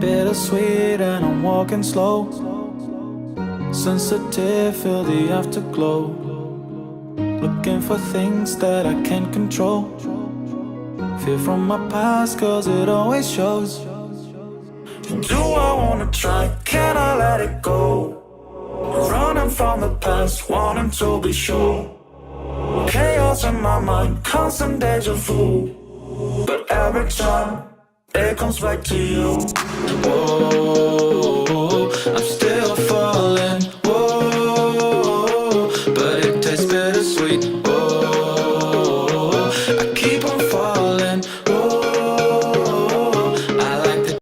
Bittersweet and I'm walking slow. Sensitive, feel the afterglow. Looking for things that I can't control. Fear from my past cause it always shows. Do I wanna try? Can I let it go? Running from the past, wanting to be sure. Chaos in my mind, constant deja vu. But every time, it comes back to you. Whoa.